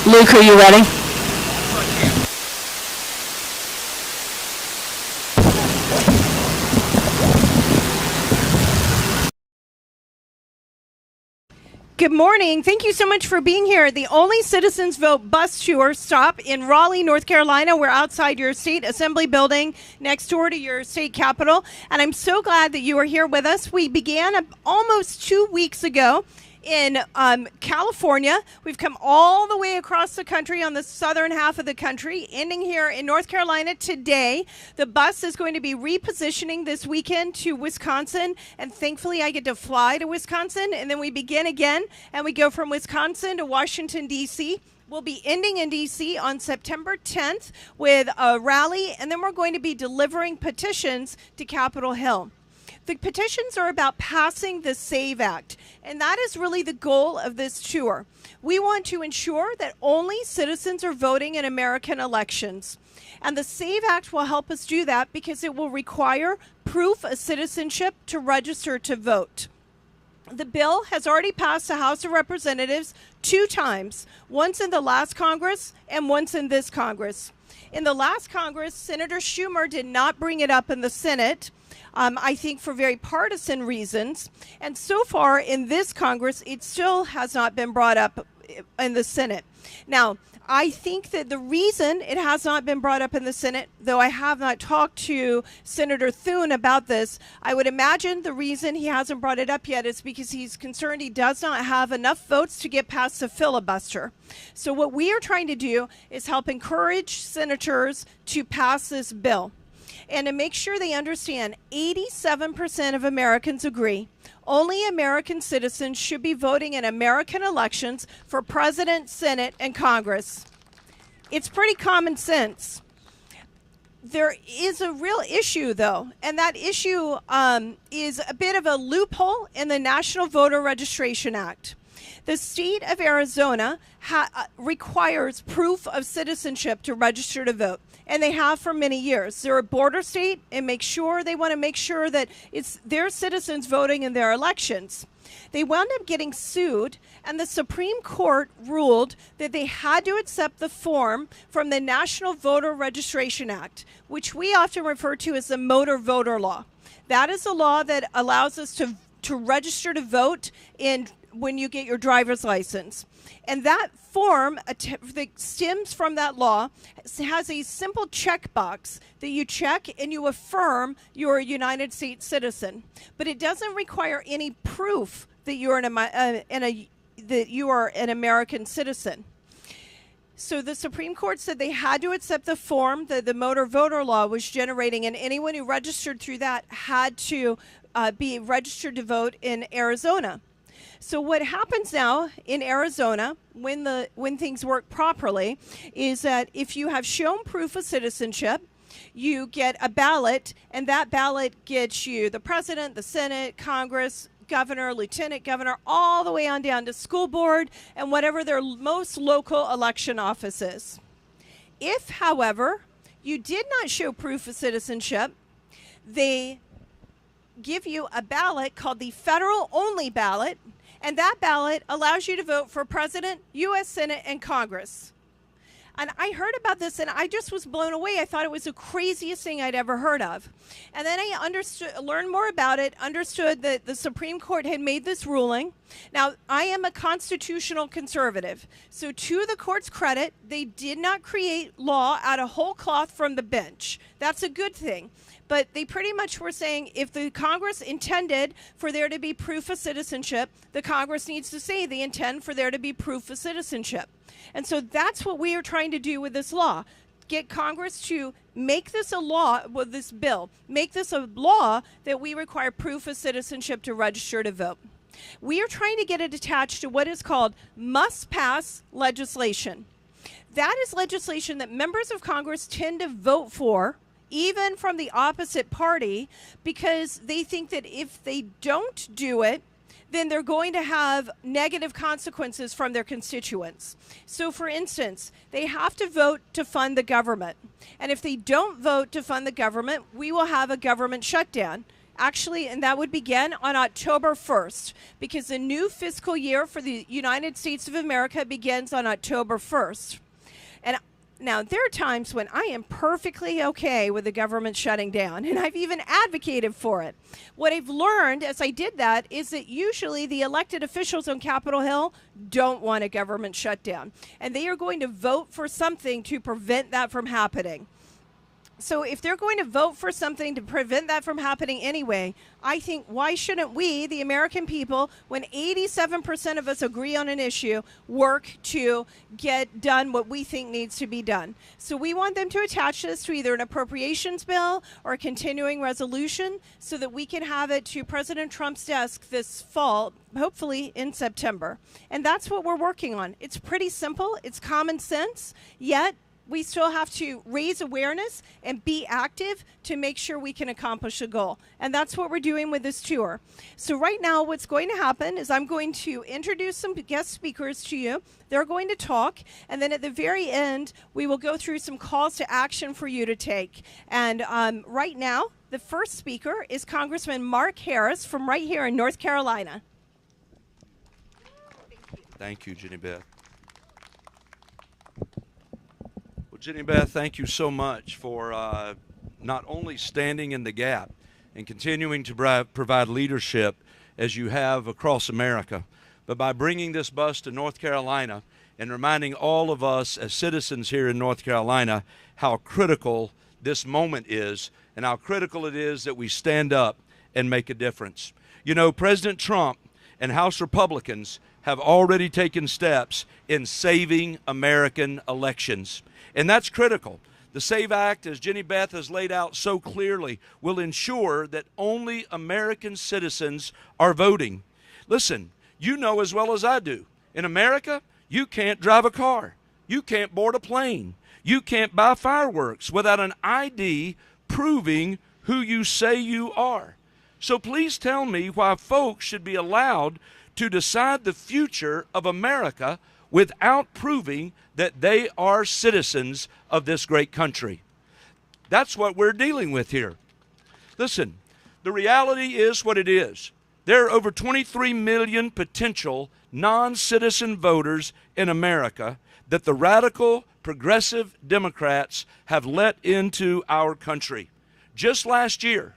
Luke, are you ready? Good morning. Thank you so much for being here. The only Citizens Vote bus tour stop in Raleigh, North Carolina. We're outside your state assembly building next door to your state capitol. And I'm so glad that you are here with us. We began almost 2 weeks ago in California. We've come all the way across the country on the southern half of the country, ending here in North Carolina today. The bus is going to be repositioning this weekend to Wisconsin, and thankfully I get to fly to Wisconsin, and then we begin again, and we go from Wisconsin to Washington, D.C. We'll be ending in D.C. on September 10th with a rally, and then we're going to be delivering petitions to Capitol Hill. The petitions are about passing the SAVE Act, and that is really the goal of this tour. We want to ensure that only citizens are voting in American elections. And the SAVE Act will help us do that because it will require proof of citizenship to register to vote. The bill has already passed the House of Representatives 2 times, once in the last Congress and once in this Congress. In the last Congress, Senator Schumer did not bring it up in the Senate, I think for very partisan reasons. And so far in this Congress, it still has not been brought up in the Senate. Now, I think that the reason it has not been brought up in the Senate, though I have not talked to Senator Thune about this, I would imagine the reason he hasn't brought it up yet is because he's concerned he does not have enough votes to get past the filibuster. So what we are trying to do is help encourage senators to pass this bill. And to make sure they understand, 87% of Americans agree only American citizens should be voting in American elections for president, Senate, and Congress. It's pretty common sense. There is a real issue, though, and that issue is a bit of a loophole in the National Voter Registration Act. The state of Arizona requires proof of citizenship to register to vote, and they have for many years. They're a border state and they want to make sure that it's their citizens voting in their elections. They wound up getting sued, and the Supreme Court ruled that they had to accept the form from the National Voter Registration Act, which we often refer to as the motor voter law. That is a law that allows us to register to vote when you get your driver's license. And that form that stems from that law has a simple checkbox that you check and you affirm you're a United States citizen. But it doesn't require any proof that you're that you are an American citizen. So the Supreme Court said they had to accept the form that the motor voter law was generating, and anyone who registered through that had to be registered to vote in Arizona. So what happens now in Arizona when things work properly is that if you have shown proof of citizenship, you get a ballot, and that ballot gets you the president, the Senate, Congress, governor, lieutenant governor, all the way on down to school board and whatever their most local election office is. If, however, you did not show proof of citizenship, they give you a ballot called the federal only ballot, and that ballot allows you to vote for president, U.S. Senate, and Congress. And I heard about this, and I just was blown away. I thought it was the craziest thing I'd ever heard of. And then I learned more about it, understood that the Supreme Court had made this ruling. Now, I am a constitutional conservative. So to the court's credit, they did not create law out of whole cloth from the bench. That's a good thing. But they pretty much were saying if the Congress intended for there to be proof of citizenship, the Congress needs to say they intend for there to be proof of citizenship. And so that's what we are trying to do with this law. Get Congress to make this a law, with this bill, make this a law that we require proof of citizenship to register to vote. We are trying to get it attached to what is called must-pass legislation. That is legislation that members of Congress tend to vote for, even from the opposite party, because they think that if they don't do it, then they're going to have negative consequences from their constituents. So, for instance, they have to vote to fund the government. And if they don't vote to fund the government, we will have a government shutdown. Actually, and that would begin on October 1st, because the new fiscal year for the United States of America begins on October 1st. And now, there are times when I am perfectly okay with the government shutting down, and I've even advocated for it. What I've learned as I did that is that usually the elected officials on Capitol Hill don't want a government shutdown, and they are going to vote for something to prevent that from happening. So if they're going to vote for something to prevent that from happening anyway, I think why shouldn't we, the American people, when 87% of us agree on an issue, work to get done what we think needs to be done? So we want them to attach this to either an appropriations bill or a continuing resolution so that we can have it to President Trump's desk this fall, hopefully in September. And that's what we're working on. It's pretty simple. It's common sense, yet we still have to raise awareness and be active to make sure we can accomplish a goal. And that's what we're doing with this tour. So right now, what's going to happen is I'm going to introduce some guest speakers to you. They're going to talk. And then at the very end, we will go through some calls to action for you to take. And right now, the first speaker is Congressman Mark Harris from right here in North Carolina. Thank you, Jenny Beth. Jenny Beth, thank you so much for not only standing in the gap and continuing to provide leadership as you have across America, but by bringing this bus to North Carolina and reminding all of us as citizens here in North Carolina how critical this moment is and how critical it is that we stand up and make a difference. You know, President Trump and House Republicans have already taken steps in saving American elections. And that's critical. The SAVE Act, as Jenny Beth has laid out so clearly, will ensure that only American citizens are voting. Listen, you know as well as I do, in America, you can't drive a car. You can't board a plane. You can't buy fireworks without an ID proving who you say you are. So please tell me why folks should be allowed to decide the future of America without proving that they are citizens of this great country. That's what we're dealing with here. Listen, the reality is what it is. There are over 23 million potential non-citizen voters in America that the radical progressive Democrats have let into our country. Just last year,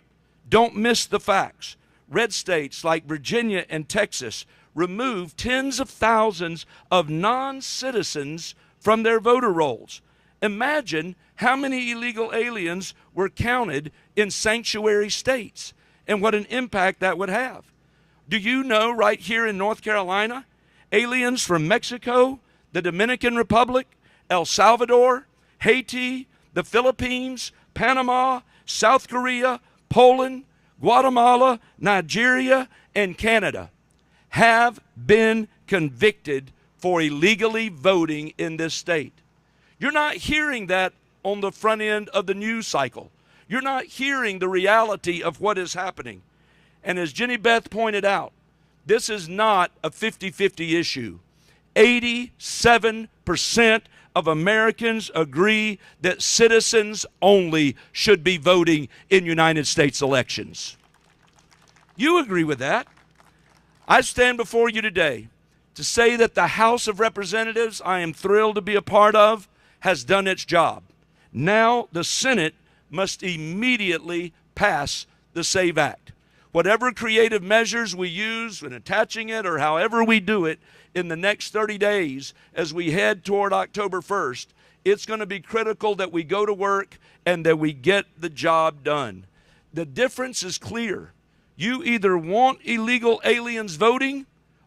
don't miss the facts, red states like Virginia and Texas removed tens of thousands of non-citizens from their voter rolls. Imagine how many illegal aliens were counted in sanctuary states and what an impact that would have. Do you know right here in North Carolina, aliens from Mexico, the Dominican Republic, El Salvador, Haiti, the Philippines, Panama, South Korea, Poland, Guatemala, Nigeria, and Canada have been convicted for illegally voting in this state. You're not hearing that on the front end of the news cycle. You're not hearing the reality of what is happening. And as Jenny Beth pointed out, this is not a 50-50 issue. 87% of Americans agree that citizens only should be voting in United States elections. You agree with that. I stand before you today to say that the House of Representatives I am thrilled to be a part of has done its job. Now the Senate must immediately pass the SAVE Act. Whatever creative measures we use in attaching it or however we do it in the next 30 days as we head toward October 1st, it's going to be critical that we go to work and that we get the job done. The difference is clear. You either want illegal aliens voting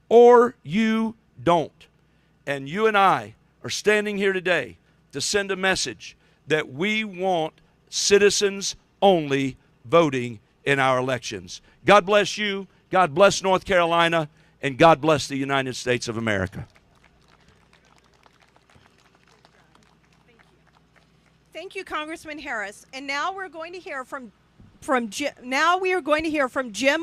or you don't. And you and I are standing here today to send a message that we want citizens only voting in our elections. God bless you, God bless North Carolina, and God bless the United States of America. Thank you, Congressman Harris. And now we're going to hear from Jim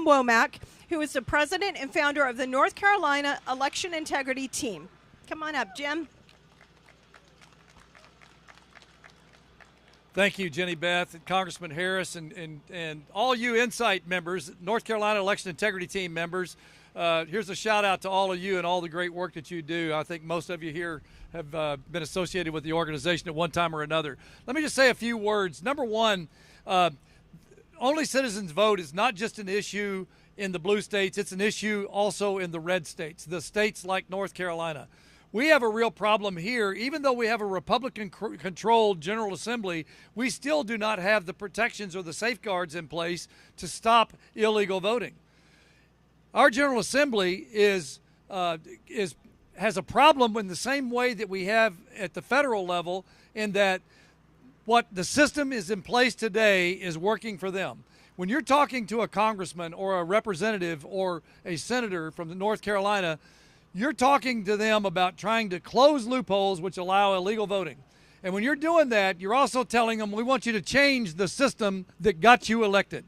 Womack, who is the president and founder of the North Carolina Election Integrity Team. Come on up, Jim. Thank you, Jenny Beth, and Congressman Harris, and all you Insight members, North Carolina Election Integrity Team members. Here's a shout out to all of you and all the great work that you do. I think most of you here have been associated with the organization at one time or another. Let me just say a few words. Number one, only citizens vote is not just an issue in the blue states. It's an issue also in the red states, the states like North Carolina. We have a real problem here. Even though we have a Republican-controlled General Assembly, we still do not have the protections or the safeguards in place to stop illegal voting. Our General Assembly has a problem in the same way that we have at the federal level, in that what the system is in place today is working for them. When you're talking to a congressman or a representative or a senator from North Carolina, you're talking to them about trying to close loopholes which allow illegal voting. And when you're doing that, you're also telling them, we want you to change the system that got you elected.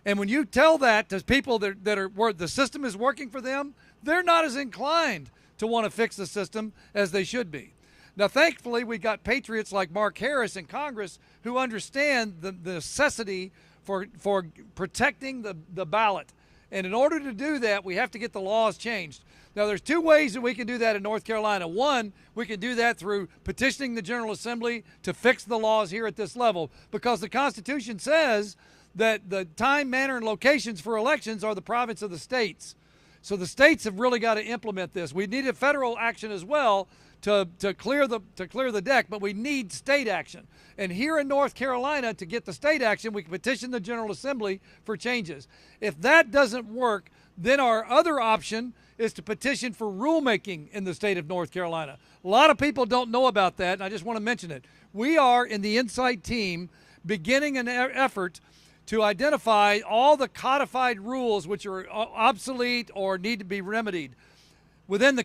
And when you tell that to people that are where the system is working for them, they're not as inclined to want to fix the system as they should be. Now, thankfully, we got patriots like Mark Harris in Congress who understand the necessity for protecting the ballot. And in order to do that, we have to get the laws changed. Now, there's two ways that we can do that in North Carolina. One, we can do that through petitioning the General Assembly to fix the laws here at this level, because the Constitution says that the time, manner, and locations for elections are the province of the states. So the states have really got to implement this. We need a federal action as well to clear the deck, but we need state action. And here in North Carolina, to get the state action, we can petition the General Assembly for changes. If that doesn't work, then our other option is to petition for rulemaking in the state of North Carolina. A lot of people don't know about that, and I just want to mention it. We are, in the Insight team, beginning an effort to identify all the codified rules which are obsolete or need to be remedied. Within the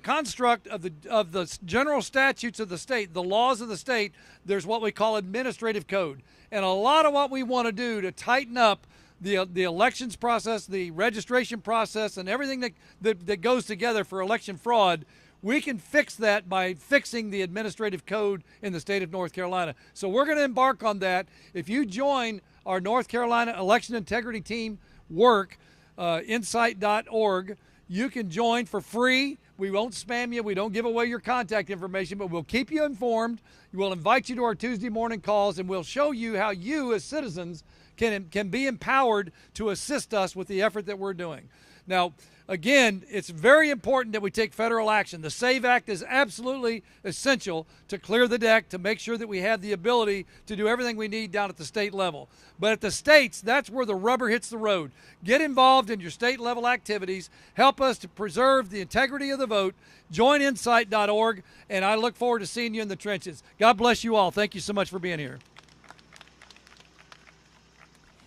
construct of the general statutes of the state, the laws of the state, there's what we call administrative code. And a lot of what we want to do to tighten up the elections process, the registration process, and everything that goes together for election fraud, we can fix that by fixing the administrative code in the state of North Carolina. So we're going to embark on that. If you join our North Carolina Election Integrity Team work, insight.org, you can join for free. We won't spam you. We don't give away your contact information, but we'll keep you informed. We'll invite you to our Tuesday morning calls, and we'll show you how you as citizens can be empowered to assist us with the effort that we're doing. Now, again, it's very important that we take federal action. The SAVE Act is absolutely essential to clear the deck, to make sure that we have the ability to do everything we need down at the state level. But at the states, that's where the rubber hits the road. Get involved in your state level activities. Help us to preserve the integrity of the vote. Join insight.org, and I look forward to seeing you in the trenches. God bless you all. Thank you so much for being here.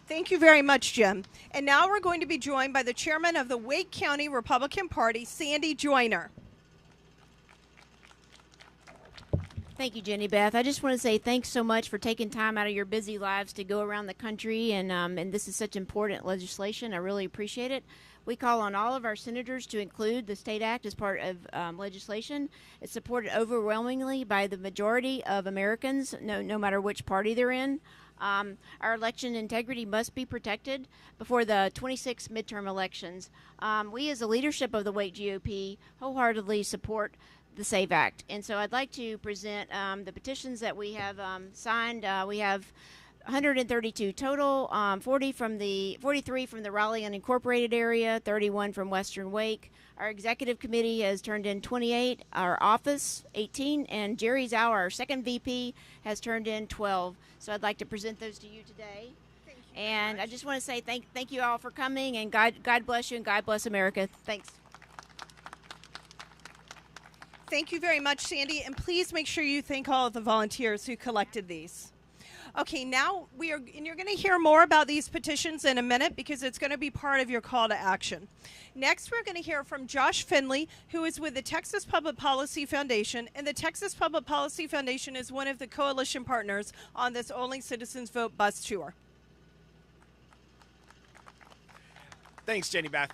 Thank you very much, Jim. And now we're going to be joined by the chairman of the Wake County Republican Party, Sandy Joyner. Thank you, Jenny Beth. I just want to say thanks so much for taking time out of your busy lives to go around the country, and this is such important legislation. I really appreciate it. We call on all of our senators to include the State Act as part of legislation. It's supported overwhelmingly by the majority of Americans, no matter which party they're in. Our election integrity must be protected before the 26 midterm elections. We, as the leadership of the Wake GOP, wholeheartedly support the SAVE Act. And so I'd like to present the petitions that we have signed. We have 132 total, 43 from the Raleigh unincorporated area, 31 from Western Wake. Our executive committee has turned in 28, our office 18, and Jerry Zhao, our second VP, has turned in 12. So I'd like to present those to you today. And I just want to say thank you all for coming, and God bless you, and God bless America. Thanks. Thank you very much, Sandy, and please make sure you thank all of the volunteers who collected these. Okay, now you're going to hear more about these petitions in a minute, because it's going to be part of your call to action. Next, we're going to hear from Josh Finley, who is with the Texas Public Policy Foundation, and the Texas Public Policy Foundation is one of the coalition partners on this Only Citizens Vote bus tour. Thanks, Jenny Beth.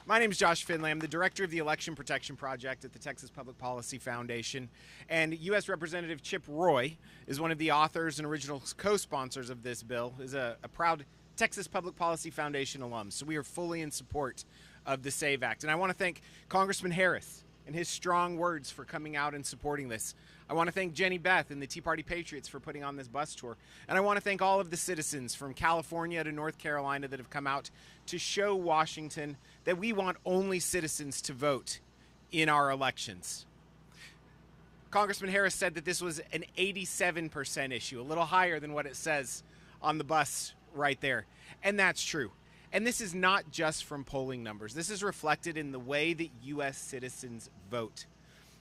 My name is Josh Finlay. I'm the director of the Election Protection Project at the Texas Public Policy Foundation. And U.S. Representative Chip Roy is one of the authors and original co-sponsors of this bill, is a proud Texas Public Policy Foundation alum. So we are fully in support of the SAVE Act. And I want to thank Congressman Harris and his strong words for coming out and supporting this. I want to thank Jenny Beth and the Tea Party Patriots for putting on this bus tour. And I want to thank all of the citizens from California to North Carolina that have come out to show Washington that we want only citizens to vote in our elections. Congressman Harris said that this was an 87% issue, a little higher than what it says on the bus right there. And that's true. And this is not just from polling numbers. This is reflected in the way that U.S. citizens vote.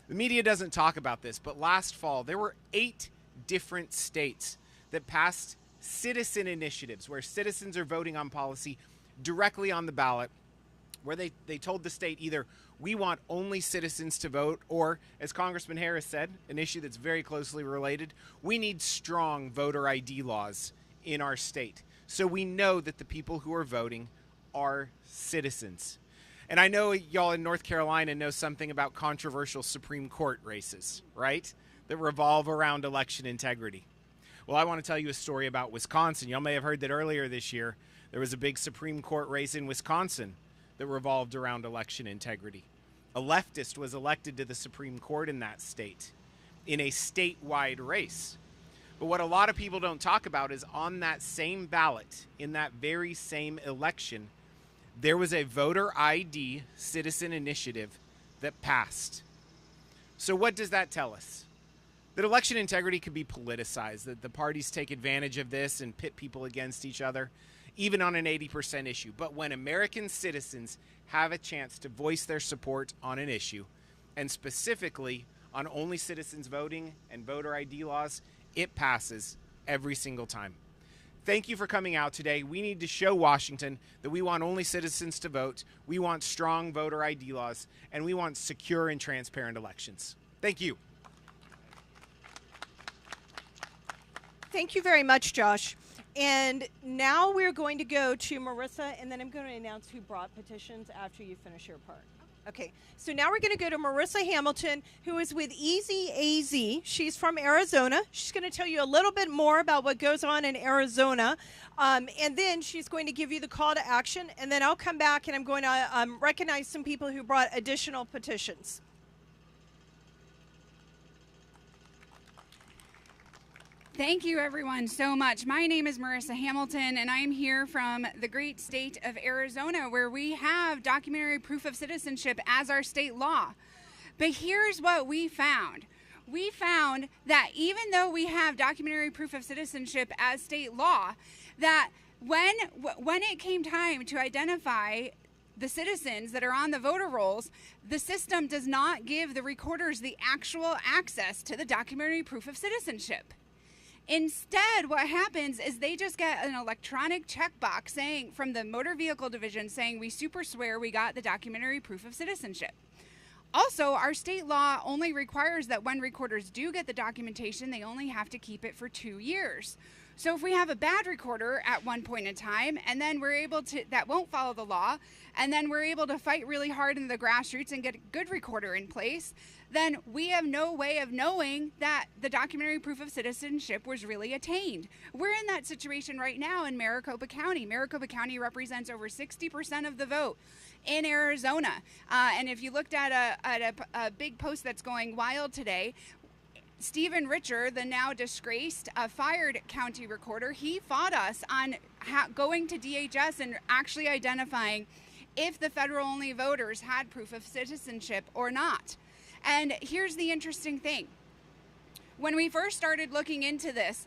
The media doesn't talk about this, but last fall there were 8 different states that passed citizen initiatives where citizens are voting on policy directly on the ballot, where they told the state either we want only citizens to vote, or, as Congressman Harris said, an issue that's very closely related, we need strong voter ID laws in our state. So we know that the people who are voting are citizens. And I know y'all in North Carolina know something about controversial Supreme Court races, right? That revolve around election integrity. Well, I want to tell you a story about Wisconsin. Y'all may have heard that earlier this year, there was a big Supreme Court race in Wisconsin that revolved around election integrity. A leftist was elected to the Supreme Court in that state in a statewide race. But what a lot of people don't talk about is on that same ballot, in that very same election, there was a voter ID citizen initiative that passed. So what does that tell us? That election integrity could be politicized, that the parties take advantage of this and pit people against each other, even on an 80% issue. But when American citizens have a chance to voice their support on an issue, and specifically on only citizens voting and voter ID laws, it passes every single time. Thank you for coming out today. We need to show Washington that we want only citizens to vote, we want strong voter ID laws, and we want secure and transparent elections. Thank you. Thank you very much, Josh. And now we're going to go to Marissa, and then I'm going to announce who brought petitions after you finish your part. Okay, so now we're going to go to Marissa Hamilton, who is with Easy AZ. She's from Arizona. She's going to tell you a little bit more about what goes on in Arizona, and then she's going to give you the call to action, and then I'll come back and I'm going to recognize some people who brought additional petitions. Thank you, everyone, so much. My name is Marissa Hamilton, and I am here from the great state of Arizona, where we have documentary proof of citizenship as our state law. But here's what we found. We found that even though we have documentary proof of citizenship as state law, that when it came time to identify the citizens that are on the voter rolls, the system does not give the recorders the actual access to the documentary proof of citizenship. Instead, what happens is they just get an electronic checkbox saying from the motor vehicle division saying we super swear we got the documentary proof of citizenship. Also, our state law only requires that when recorders do get the documentation, they only have to keep it for 2 years. So if we have a bad recorder at one point in time, and then we're able to, that won't follow the law, and then we're able to fight really hard in the grassroots and get a good recorder in place, then we have no way of knowing that the documentary proof of citizenship was really attained. We're in that situation right now in Maricopa County. Maricopa County represents over 60% of the vote in Arizona. And if you looked at a big post that's going wild today, Stephen Richer, the now disgraced, fired county recorder, he fought us on going to DHS and actually identifying if the federal-only voters had proof of citizenship or not. And here's the interesting thing. When we first started looking into this,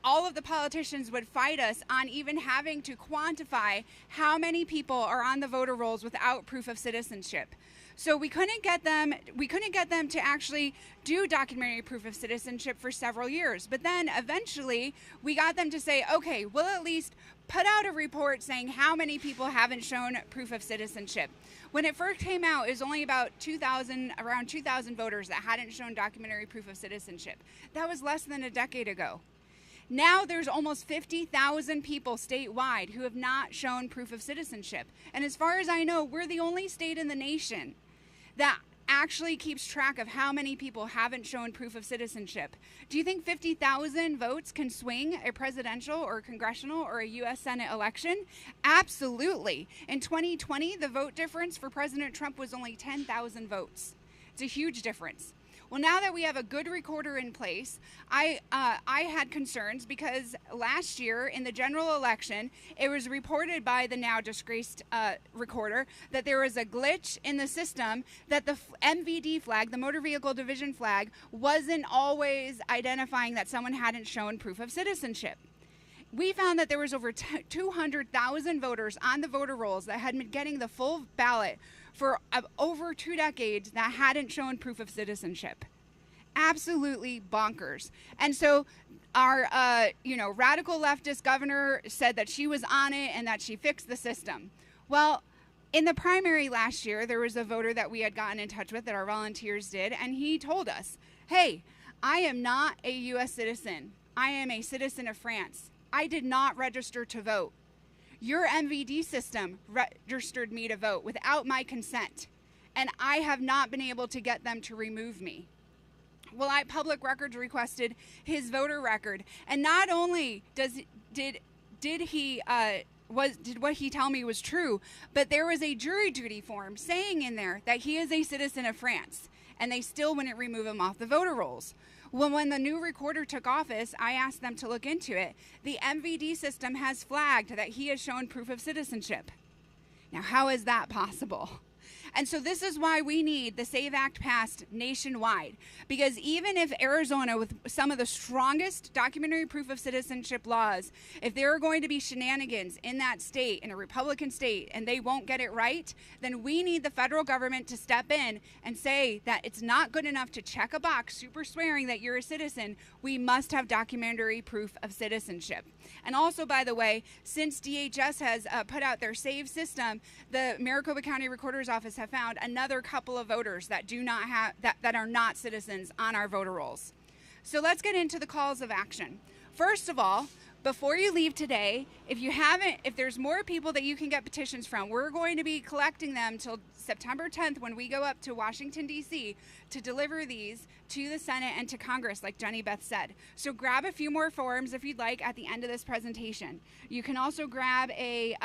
all of the politicians would fight us on even having to quantify how many people are on the voter rolls without proof of citizenship. So we couldn't get them to actually do documentary proof of citizenship for several years. But then eventually we got them to say, okay, we'll at least put out a report saying how many people haven't shown proof of citizenship. When it first came out, it was only about around 2,000 voters that hadn't shown documentary proof of citizenship. That was less than a decade ago. Now there's almost 50,000 people statewide who have not shown proof of citizenship. And as far as I know, we're the only state in the nation that actually keeps track of how many people haven't shown proof of citizenship. Do you think 50,000 votes can swing a presidential or congressional or a U.S. Senate election? Absolutely. In 2020, the vote difference for President Trump was only 10,000 votes. It's a huge difference. Well, now that we have a good recorder in place, I had concerns because last year in the general election, it was reported by the now disgraced recorder that there was a glitch in the system, that the MVD flag, the motor vehicle division flag, wasn't always identifying that someone hadn't shown proof of citizenship. We found that there was over 200,000 voters on the voter rolls that had been getting the full ballot for over 2 decades that hadn't shown proof of citizenship. Absolutely bonkers. And so our radical leftist governor said that she was on it and that she fixed the system. Well, in the primary last year, there was a voter that we had gotten in touch with that our volunteers did, and he told us, hey, I am not a U.S. citizen. I am a citizen of France. I did not register to vote. Your MVD system registered me to vote without my consent, and I have not been able to get them to remove me. Well, Public Records requested his voter record, and not only did what he tell me was true, but there was a jury duty form saying in there that he is a citizen of France, and they still wouldn't remove him off the voter rolls. Well, when the new recorder took office, I asked them to look into it. The MVD system has flagged that he has shown proof of citizenship. Now, how is that possible? And so this is why we need the SAVE Act passed nationwide. Because even if Arizona, with some of the strongest documentary proof of citizenship laws, if there are going to be shenanigans in that state, in a Republican state, and they won't get it right, then we need the federal government to step in and say that it's not good enough to check a box, super swearing that you're a citizen. We must have documentary proof of citizenship. And also, by the way, since DHS has put out their SAVE system, the Maricopa County Recorder's Office have found another couple of voters that do not have that are not citizens on our voter rolls. So let's get into the calls of action. First of all, before you leave today, if there's more people that you can get petitions from, we're going to be collecting them till September 10th when we go up to Washington, D.C. to deliver these to the Senate and to Congress, like Jenny Beth said. So grab a few more forms if you'd like at the end of this presentation. You can also grab a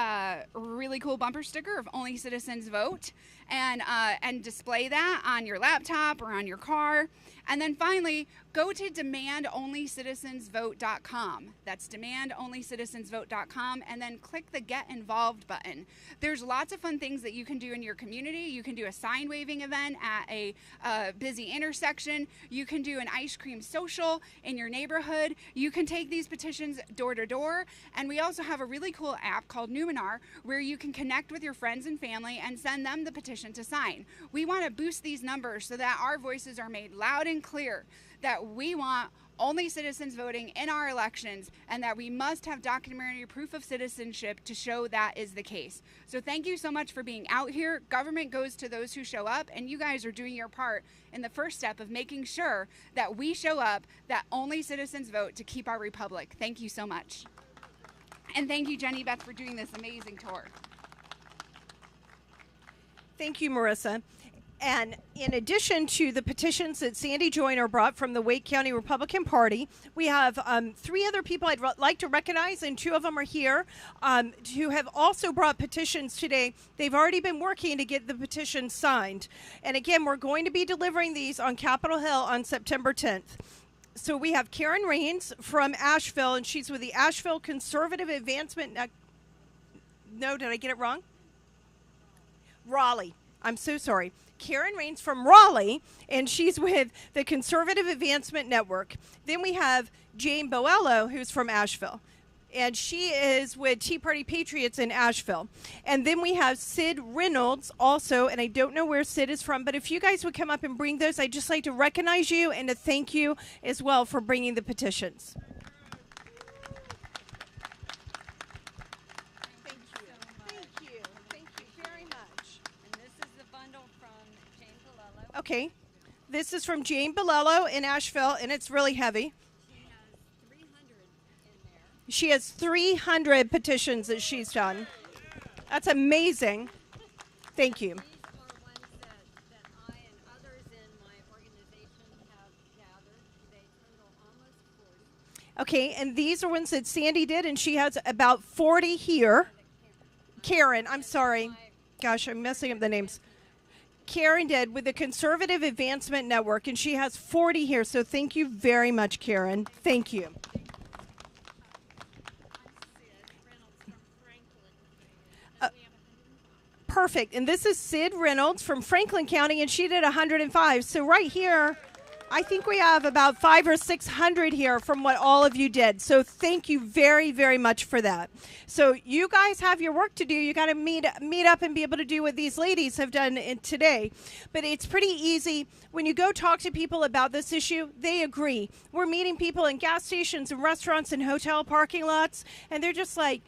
really cool bumper sticker of Only Citizens Vote and display that on your laptop or on your car. And then finally, go to demandonlycitizensvote.com. That's demandonlycitizensvote.com, and then click the Get Involved button. There's lots of fun things that you can do in your community. You can do a sign waving event at a busy intersection. You can do an ice cream social in your neighborhood. You can take these petitions door to door. And we also have a really cool app called Numenar where you can connect with your friends and family and send them the petition to sign. We want to boost these numbers so that our voices are made loud and clear, that we want only citizens voting in our elections, and that we must have documentary proof of citizenship to show that is the case. So thank you so much for being out here. Government goes to those who show up, and you guys are doing your part in the first step of making sure that we show up, that only citizens vote to keep our republic. Thank you so much. And thank you, Jenny Beth, for doing this amazing tour. Thank you, Marissa. And in addition to the petitions that Sandy Joyner brought from the Wake County Republican Party, we have 3 other people I'd like to recognize, and 2 of them are here, who have also brought petitions today. They've already been working to get the petitions signed. And again, we're going to be delivering these on Capitol Hill on September 10th. So we have Karen Rains from Asheville, and she's with the Asheville Conservative Advancement. No, did I get it wrong? Raleigh. I'm so sorry. Karen Rains from Raleigh, and she's with the Conservative Advancement Network. Then we have Jane Boello, who's from Asheville, and she is with Tea Party Patriots in Asheville. And then we have Sid Reynolds also, and I don't know where Sid is from, but if you guys would come up and bring those, I'd just like to recognize you and to thank you as well for bringing the petitions. Okay, this is from Jane Boello in Asheville, and it's really heavy. She has she has 300 petitions that she's done. That's amazing. Thank you. These are ones that I and others in my organization have gathered. They total almost 40. Okay, and these are ones that Sandy did, and she has about 40 here. Karen, I'm sorry. Gosh, I'm messing up the names. Karen did with the Conservative Advancement Network, and she has 40 here. So thank you very much, Karen. Thank you. Perfect. And this is Sid Reynolds from Franklin County, and she did 105. So right here, I think we have about 500 or 600 here from what all of you did. So thank you very, very much for that. So you guys have your work to do. You got to meet up and be able to do what these ladies have done today. But it's pretty easy. When you go talk to people about this issue, they agree. We're meeting people in gas stations and restaurants and hotel parking lots, and they're just like,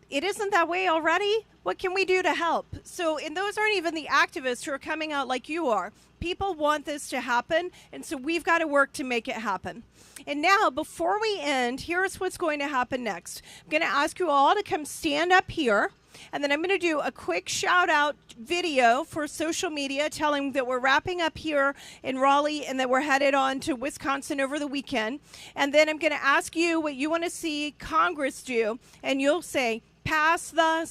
it isn't that way already? What can we do to help? So, and those aren't even the activists who are coming out like you are. People want this to happen, and so we've got to work to make it happen. And now, before we end, here's what's going to happen next. I'm going to ask you all to come stand up here, and then I'm going to do a quick shout-out video for social media telling that we're wrapping up here in Raleigh and that we're headed on to Wisconsin over the weekend. And then I'm going to ask you what you want to see Congress do, and you'll say, pass the